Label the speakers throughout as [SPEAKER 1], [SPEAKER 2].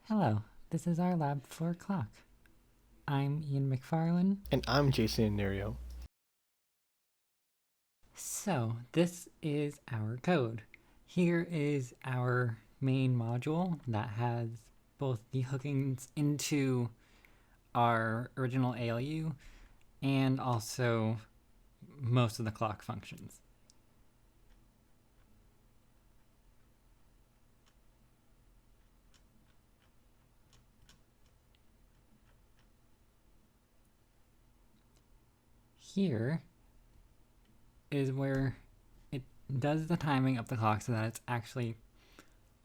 [SPEAKER 1] Hello, this is our Lab4 clock. I'm Ian McFarlin.
[SPEAKER 2] And I'm Jason Inirio.
[SPEAKER 1] So, this is our code. Here is our main module that has both the hookings into our original ALU and also most of the clock functions. Here is where it does the timing of the clock so that it's actually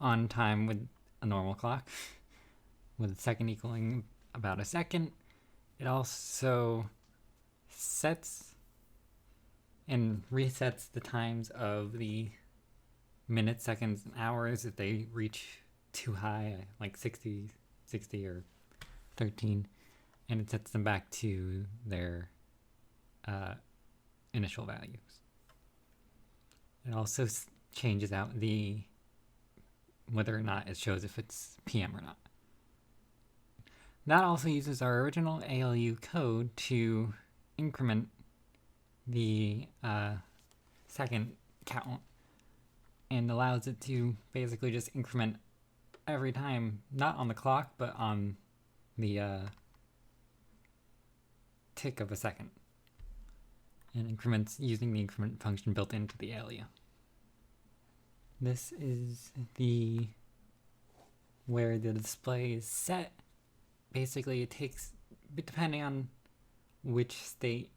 [SPEAKER 1] on time with a normal clock, with a second equaling about a second. It also sets and resets the times of the minutes, seconds, and hours if they reach too high, like 60, or 13, and it sets them back to their initial values. It also changes out whether or not it shows if it's PM or not. That also uses our original ALU code to increment the second count and allows it to basically just increment every time, not on the clock, but on the tick of a second. And increments using the increment function built into the ALU. This is where the display is set. Basically, it takes, depending on which state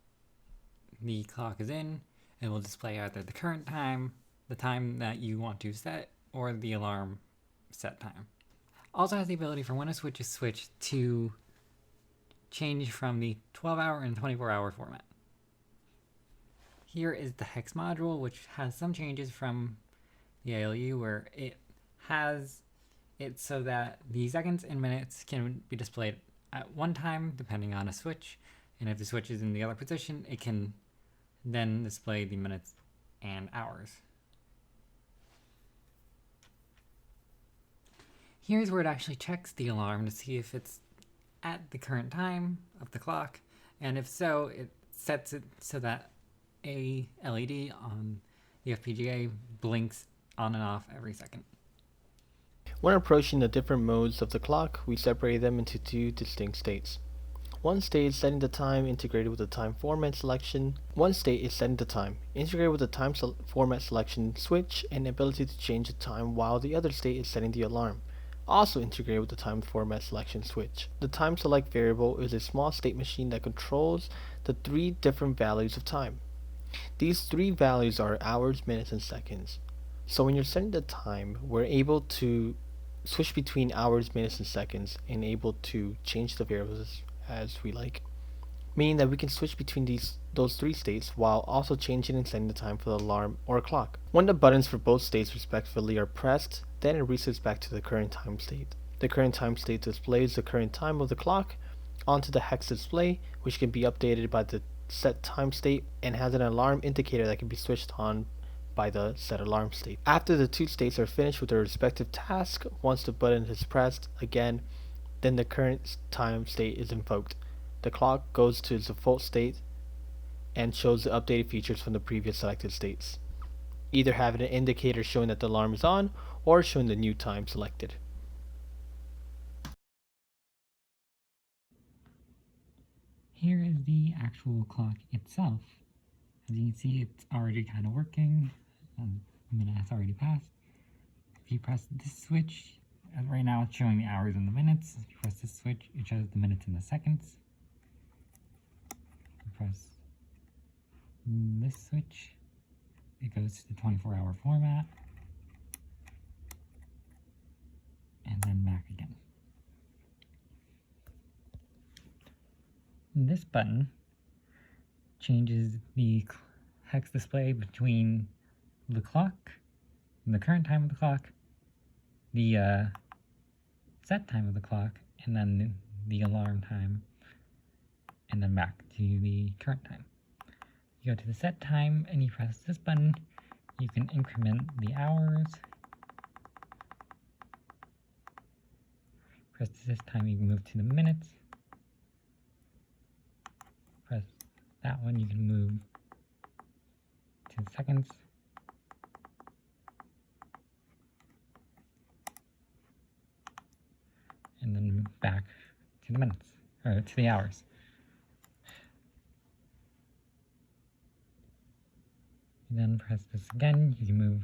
[SPEAKER 1] the clock is in, it will display either the current time, the time that you want to set, or the alarm set time. Also has the ability for when a switch is switched to change from the 12-hour and 24-hour format. Here is the hex module, which has some changes from the ALU, where it has it so that the seconds and minutes can be displayed at one time depending on a switch, and if the switch is in the other position, it can then display the minutes and hours. Here's where it actually checks the alarm to see if it's at the current time of the clock, and if so, it sets it so that a LED on the FPGA blinks on and off every second.
[SPEAKER 2] When approaching the different modes of the clock, we separate them into two distinct states. One state is setting the time integrated with the time format selection. One state is setting the time integrated with the time format selection switch and ability to change the time, while the other state is setting the alarm, also integrated with the time format selection switch. The time select variable is a small state machine that controls the three different values of time. These three values are hours, minutes, and seconds. So when you're setting the time, we're able to switch between hours, minutes, and seconds, and able to change the variables as we like, meaning that we can switch between those three states while also changing and setting the time for the alarm or clock. When the buttons for both states respectively are pressed, then it resets back to the current time state. The current time state displays the current time of the clock onto the hex display, which can be updated by the set time state and has an alarm indicator that can be switched on by the set alarm state. After the two states are finished with their respective task, once the button is pressed again, then the current time state is invoked. The clock goes to its default state and shows the updated features from the previous selected states, either having an indicator showing that the alarm is on or showing the new time selected.
[SPEAKER 1] Here is the actual clock itself. As you can see, it's already kind of working. A minute has already passed. If you press this switch, right now it's showing the hours and the minutes. If you press this switch, it shows the minutes and the seconds. If you press this switch, it goes to the 24-hour format, and then back again. This button changes the hex display between the clock, the current time of the clock, the set time of the clock, and then the alarm time, and then back to the current time. You go to the set time and you press this button, you can increment the hours. Press this time, you can move to the minutes. Press that one, you can move to the seconds. And then back to the minutes, or to the hours. You then press this again, you can move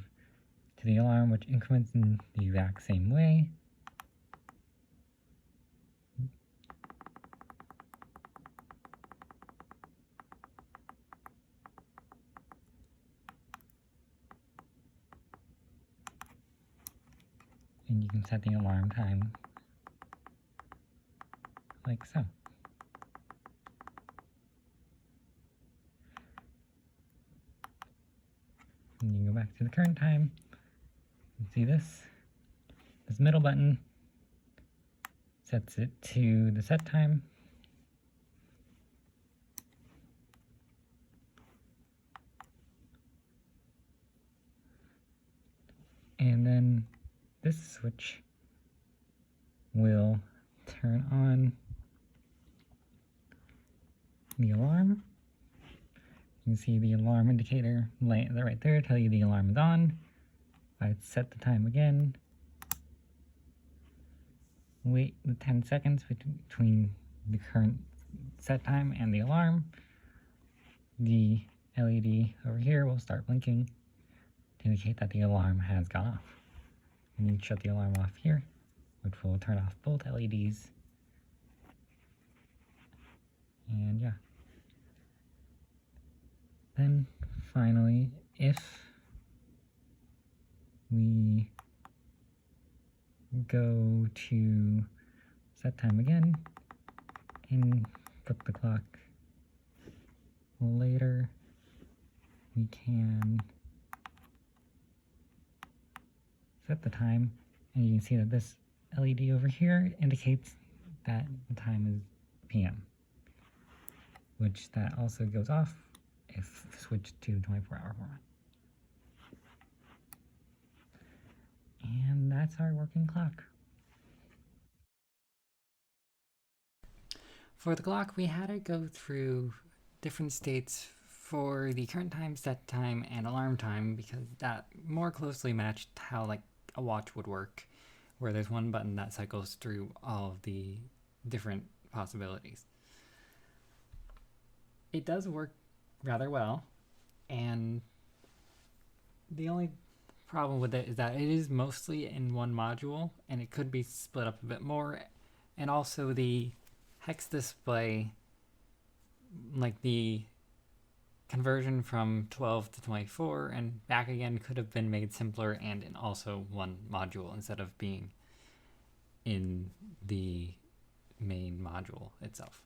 [SPEAKER 1] to the alarm, which increments in the exact same way. And you can set the alarm time like so. And you can go back to the current time and see this. This middle button sets it to the set time. And then this switch will turn on the alarm. You can see the alarm indicator right there, tell you the alarm is on. I set the time again. Wait the 10 seconds between the current set time and the alarm. The LED over here will start blinking to indicate that the alarm has gone off. And you shut the alarm off here, which will turn off both LEDs. And yeah. Then finally, if we go to set time again and flip the clock later, we can set the time, and you can see that this LED over here indicates that the time is PM, which that also goes off if switched to the 24-hour format. And that's our working clock. For the clock, we had to go through different states for the current time, set time, and alarm time, because that more closely matched how like a watch would work, where there's one button that cycles through all of the different possibilities. It does work rather well, and the only problem with it is that it is mostly in one module, and it could be split up a bit more, and also the hex display, like the conversion from 12 to 24 and back again, could have been made simpler and in also one module instead of being in the main module itself.